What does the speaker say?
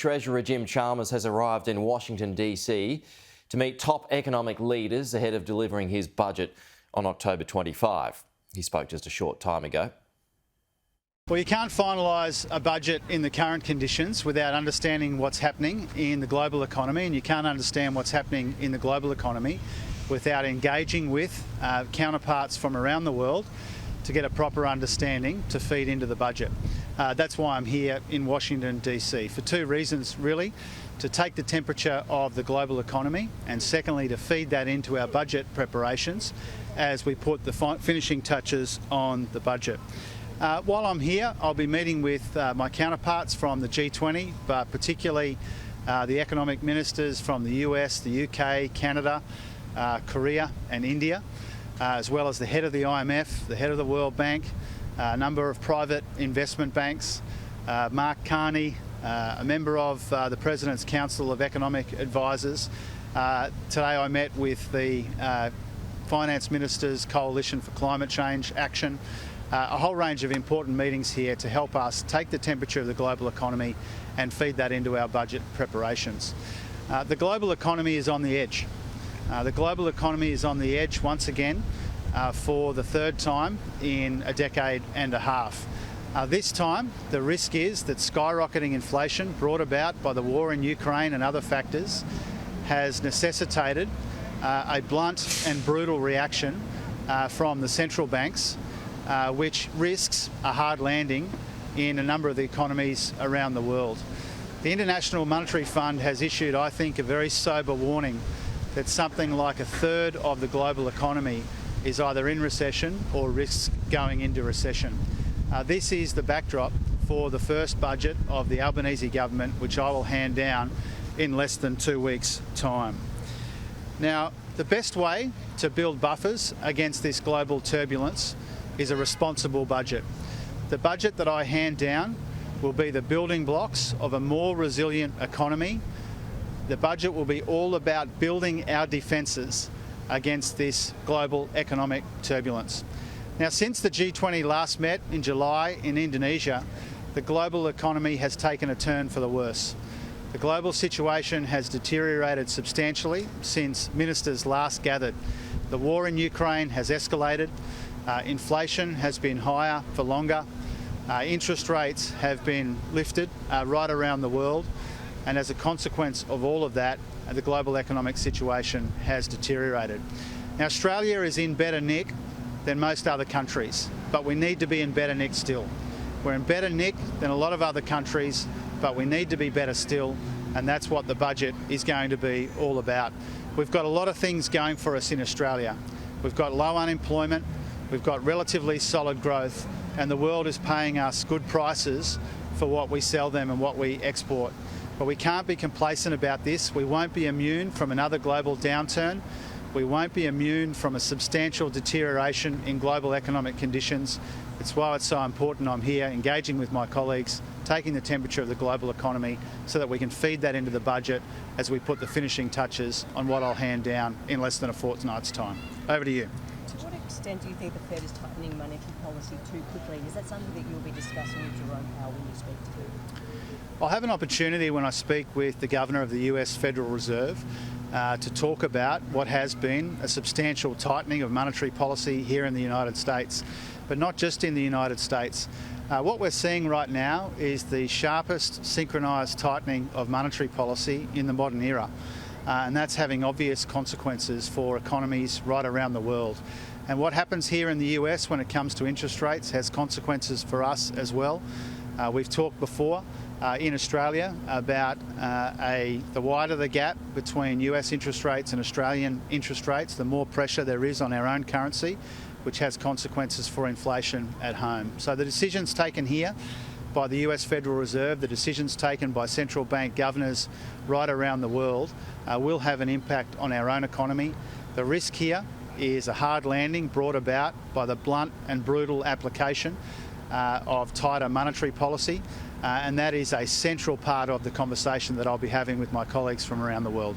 Treasurer Jim Chalmers has arrived in Washington D.C. to meet top economic leaders ahead of delivering his budget on October 25. He spoke just a short time ago. Well, you can't finalise a budget in the current conditions without understanding what's happening in the global economy, and you can't understand what's happening in the global economy without engaging with counterparts from around the world to get a proper understanding to feed into the budget. That's why I'm here in Washington D.C. for two reasons really: to take the temperature of the global economy, and secondly to feed that into our budget preparations as we put the finishing touches on the budget. While I'm here, I'll be meeting with my counterparts from the G20, but particularly the economic ministers from the US, the UK, Canada, Korea and India, as well as the head of the IMF, the head of the World Bank, a number of private investment banks, Mark Carney, a member of the President's Council of Economic Advisors. Today I met with the Finance Minister's Coalition for Climate Change Action. A whole range of important meetings here to help us take the temperature of the global economy and feed that into our budget preparations. The global economy is on the edge. The global economy is on the edge once again for the third time in a decade and a half. This time, the risk is that skyrocketing inflation brought about by the war in Ukraine and other factors has necessitated a blunt and brutal reaction from the central banks, which risks a hard landing in a number of the economies around the world. The International Monetary Fund has issued, I think, a very sober warning that something like a third of the global economy is either in recession or risks going into recession. This is the backdrop for the first budget of the Albanese government, which I will hand down in less than 2 weeks' time. Now, the best way to build buffers against this global turbulence is a responsible budget. The budget that I hand down will be the building blocks of a more resilient economy. The budget will be all about building our defences against this global economic turbulence. Now, since the G20 last met in July in Indonesia, the global economy has taken a turn for the worse. The global situation has deteriorated substantially since ministers last gathered. The war in Ukraine has escalated. Inflation has been higher for longer. Interest rates have been lifted right around the world. And as a consequence of all of that, the global economic situation has deteriorated. Now, Australia is in better nick than most other countries, but we need to be in better nick still. We're in better nick than a lot of other countries, but we need to be better still, and that's what the budget is going to be all about. We've got a lot of things going for us in Australia. We've got low unemployment, we've got relatively solid growth, and the world is paying us good prices for what we sell them and what we export. But we can't be complacent about this. We won't be immune from another global downturn. We won't be immune from a substantial deterioration in global economic conditions. It's why it's so important I'm here engaging with my colleagues, taking the temperature of the global economy so that we can feed that into the budget as we put the finishing touches on what I'll hand down in less than a fortnight's time. Over to you. To what extent do you think the Fed is tightening monetary policy too quickly? Is that something that you'll be discussing with Jerome Powell when you speak to him? I'll have an opportunity when I speak with the Governor of the US Federal Reserve to talk about what has been a substantial tightening of monetary policy here in the United States, but not just in the United States. What we're seeing right now is the sharpest synchronised tightening of monetary policy in the modern era, and that's having obvious consequences for economies right around the world. And what happens here in the US when it comes to interest rates has consequences for us as well. We've talked before in Australia about the wider the gap between US interest rates and Australian interest rates, the more pressure there is on our own currency, which has consequences for inflation at home. So the decisions taken here by the US Federal Reserve, the decisions taken by central bank governors right around the world will have an impact on our own economy. The risk here is a hard landing brought about by the blunt and brutal application of tighter monetary policy, and that is a central part of the conversation that I'll be having with my colleagues from around the world.